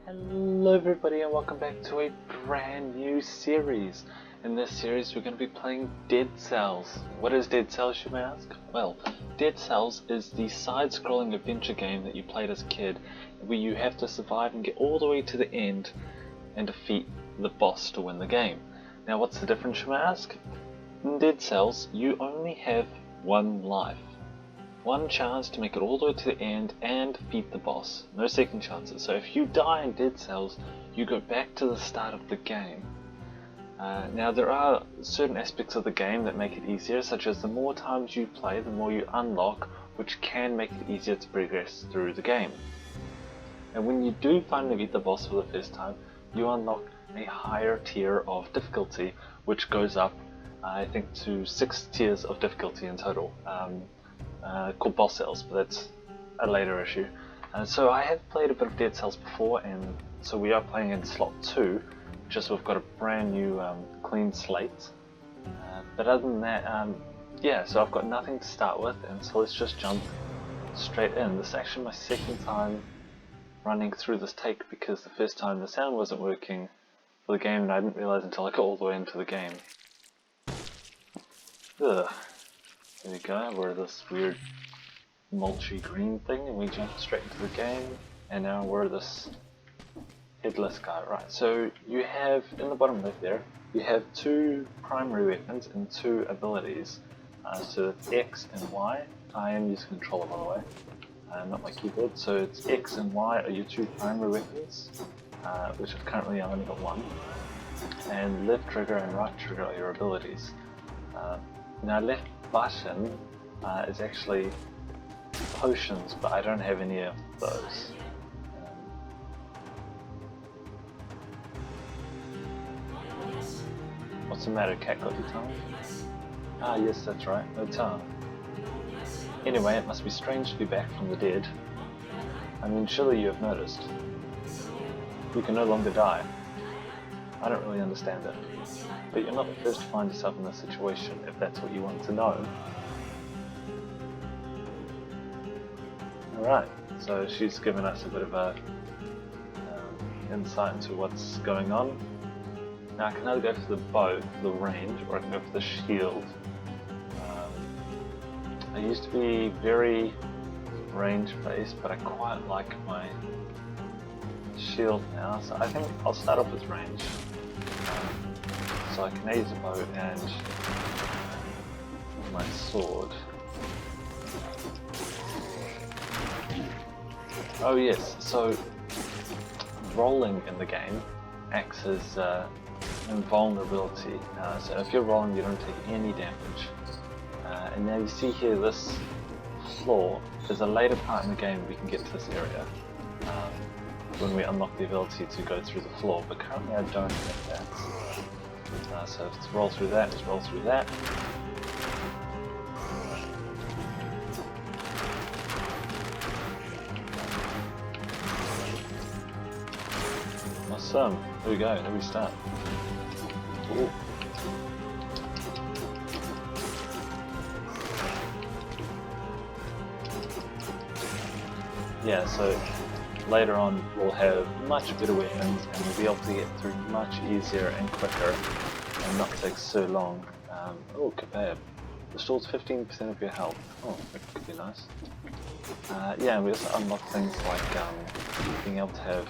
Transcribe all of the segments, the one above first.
Hello everybody and welcome back to a brand new series. In this series we're going to be playing DeadCells. What is DeadCells, you may ask? Well, DeadCells is the side-scrolling adventure game that you played as a kid where you have to survive and get all the way to the end and defeat the boss to win the game. Now what's the difference, you may ask? In DeadCells you only have one life. One chance to make it all the way to the end and defeat the boss. No second chances. So if you die in DeadCells, you go back to the start of the game. Now there are certain aspects of the game that make it easier, such as the more times you play, the more you unlock, which can make it easier to progress through the game. And when you do finally beat the boss for the first time, you unlock a higher tier of difficulty, which goes up, I think, to 6 tiers of difficulty in total. Called boss cells, but that's a later issue. So I have played a bit of DeadCells before, and so we are playing in slot 2, just we've got a brand new clean slate. But other than that, yeah, so I've got nothing to start with, and so let's just jump straight in. This is actually my second time running through this take, because the first time the sound wasn't working for the game and I didn't realise until I got all the way into the game. Ugh. There we go, we're this weird mulchy green thing and we jump straight into the game, and now we're this headless guy. Right, so you have, in the bottom left there, you have 2 primary weapons and 2 abilities. So it's X and Y. I am using controller, by the way, not my keyboard. So it's X and Y are your 2 primary weapons, which I've currently only got 1. And left trigger and right trigger are your abilities. Now left button is actually potions, but I don't have any of those. What's the matter, cat? Got your tongue? Ah yes, that's right, no tongue. Anyway, it must be strange to be back from the dead. I mean, surely you have noticed. You can no longer die. I don't really understand it. But you're not the first to find yourself in this situation, if that's what you want to know. Alright, so she's given us a bit of a insight into what's going on. Now I can either go for the bow, for the range, or I can go for the shield. I used to be very range-based, but I quite like my shield now, so I think I'll start off with range. So I can use a bow and my sword. Oh yes, so rolling in the game acts as invulnerability. So if you're rolling, you don't take any damage. And now you see here this floor. There's a later part in the game we can get to this area when we unlock the ability to go through the floor, but currently I don't have that. So let's roll through that, let's roll through that. Awesome, there we go, here we start. Ooh. Yeah, so later on we'll have much better weapons and we'll be able to get through much easier and quicker and not take so long. Oh, kebab. Restores 15% of your health. Oh, that could be nice. Yeah, we also unlock things like being able to have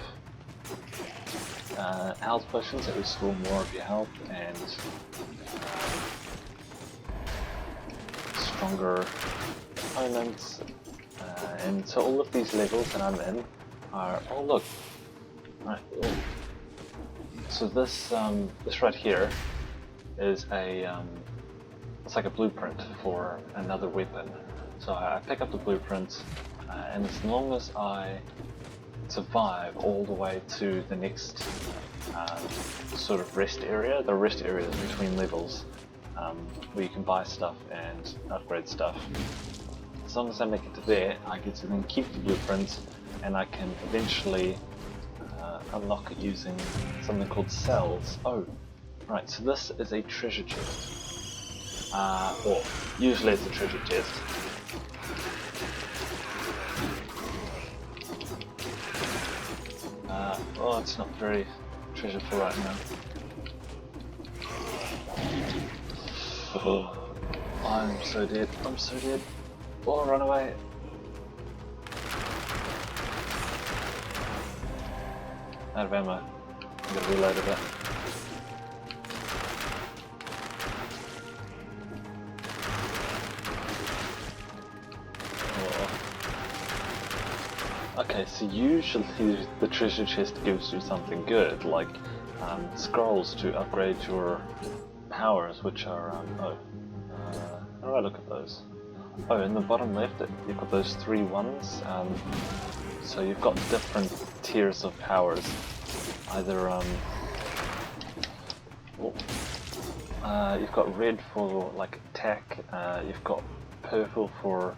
health potions that restore more of your health and stronger opponents. And so all of these levels that I'm in are, oh look, right. Oh. So this this right here is a it's like a blueprint for another weapon. So I pick up the blueprint, and as long as I survive all the way to the next sort of rest area, the rest area is between levels, where you can buy stuff and upgrade stuff. As long as I make it to there, I get to then keep the blueprints, and I can eventually unlock it using something called cells. Oh, right, so this is a treasure chest. Or usually it's a treasure chest. Oh, it's not very treasureful right now. Oh, I'm so dead. I'm so dead. Oh, run away. Out of ammo. I'm gonna reload a bit. Okay, so usually the treasure chest gives you something good, like scrolls to upgrade your powers, which are, how do I look at those? Oh, in the bottom left, you've got those 3 ones, so you've got different tiers of powers. Either, you've got red for, like, attack, you've got purple for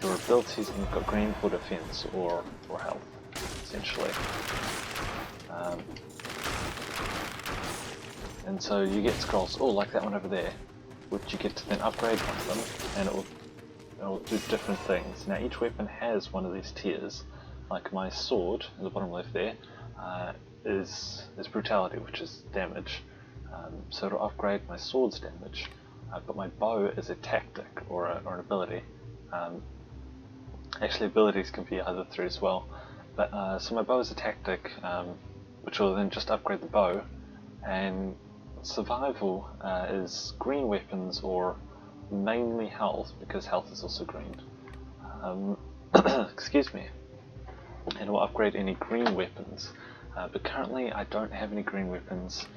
your abilities, and you've got green for defense or health, essentially. And so you get scrolls, oh, like that one over there, which you get to then upgrade one of them, and it will do different things. Now each weapon has one of these tiers, like my sword, in the bottom left there, is brutality, which is damage. So it'll upgrade my sword's damage. But my bow is a tactic or an ability. Actually, abilities can be either 3 as well. But so my bow is a tactic, which will then just upgrade the bow. And survival is green weapons or mainly health, because health is also green. Excuse me. And it will upgrade any green weapons. But currently, I don't have any green weapons.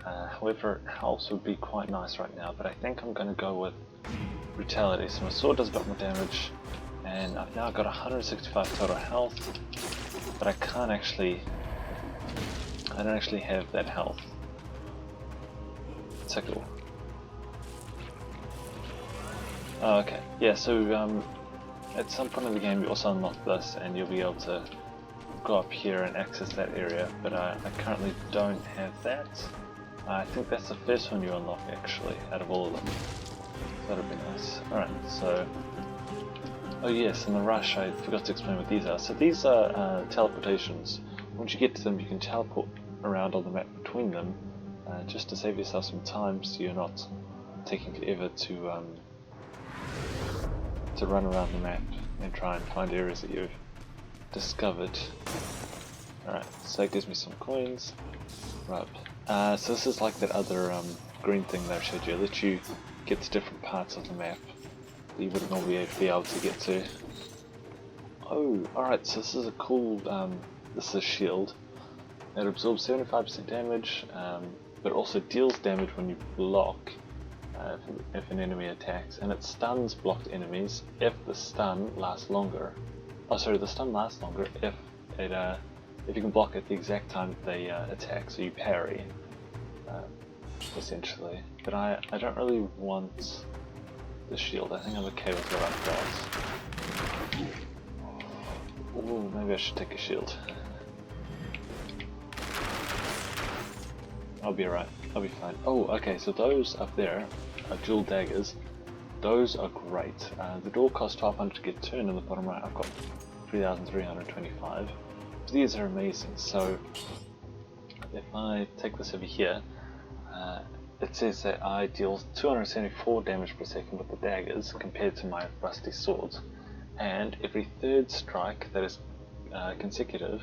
However, health would be quite nice right now, but I think I'm going to go with brutality. So my sword does a bit more damage, and I've now got 165 total health, but I don't actually have that health. So cool. Oh, okay. Yeah, so at some point in the game you also unlock this, and you'll be able to go up here and access that area, but I currently don't have that. I think that's the first one you unlock, actually, out of all of them. That'll be nice. Alright, so... Oh yes, in the rush, I forgot to explain what these are. So these are teleportations. Once you get to them, you can teleport around on the map between them, just to save yourself some time, so you're not taking forever to run around the map and try and find areas that you've discovered. Alright, so that gives me some coins. Right. So this is like that other green thing that I showed you. It lets you get to different parts of the map that you wouldn't normally be able to get to. Oh, alright, so this is a cool, this is a shield. It absorbs 75% damage, but also deals damage when you block if an enemy attacks, and it stuns blocked enemies if the stun lasts longer. Oh sorry, the stun lasts longer if you can block at the exact time that they attack, so you parry, essentially. But I don't really want the shield. I think I'm okay with what I've got. Ooh, maybe I should take a shield. I'll be alright. I'll be fine. Oh, okay, so those up there are dual daggers. Those are great. The door costs 1200 to get turned. In the bottom right, I've got 3325. These are amazing. So if I take this over here, it says that I deal 274 damage per second with the daggers compared to my rusty swords, and every third strike that is consecutive,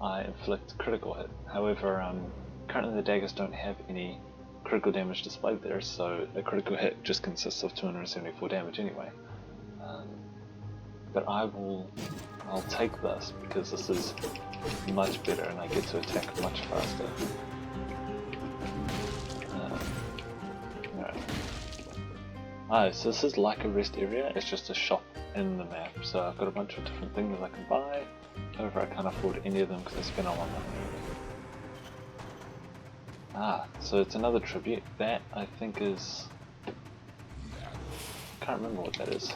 I inflict critical hit. However, currently the daggers don't have any critical damage displayed there, so a critical hit just consists of 274 damage anyway. But I'll take this because this is much better and I get to attack much faster. Alright. So this is like a rest area, it's just a shop in the map, so I've got a bunch of different things I can buy. However, I can't afford any of them because I spent a lot of money. So it's another tribute. That I think is... I can't remember what that is.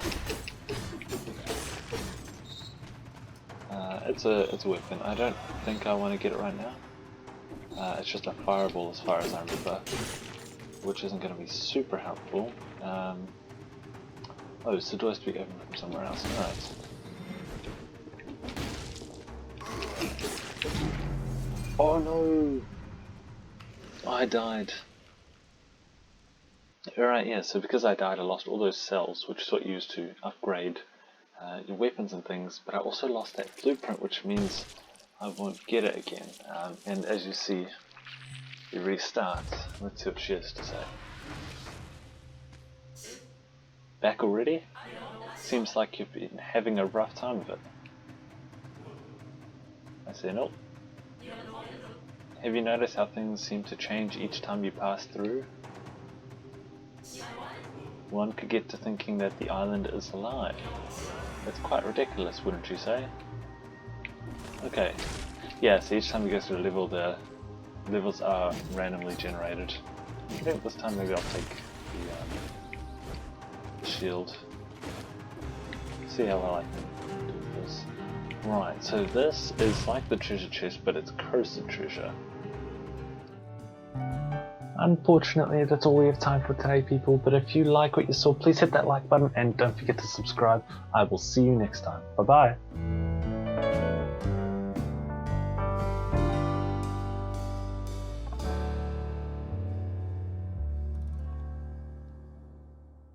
It's a weapon. I don't think I want to get it right now. It's just a fireball as far as I remember, which isn't going to be super helpful. Oh, so do I speak open from somewhere else? Alright. Oh no! I died. Alright, yeah, so because I died I lost all those cells, which is what you use to upgrade your weapons and things, but I also lost that blueprint, which means I won't get it again. And as you see, it restarts. Let's see what she has to say. Back already? Seems like you've been having a rough time of it. I say nope. Have you noticed how things seem to change each time you pass through? One could get to thinking that the island is alive. It's quite ridiculous, wouldn't you say? Okay. Yeah, so each time you go through a level, the levels are randomly generated. I think this time maybe I'll take the shield. See how well I can do this. Right, so this is like the treasure chest, but it's cursed treasure. Unfortunately, that's all we have time for today, people, but if you like what you saw, please hit that like button and don't forget to subscribe. I will see you next time. Bye bye.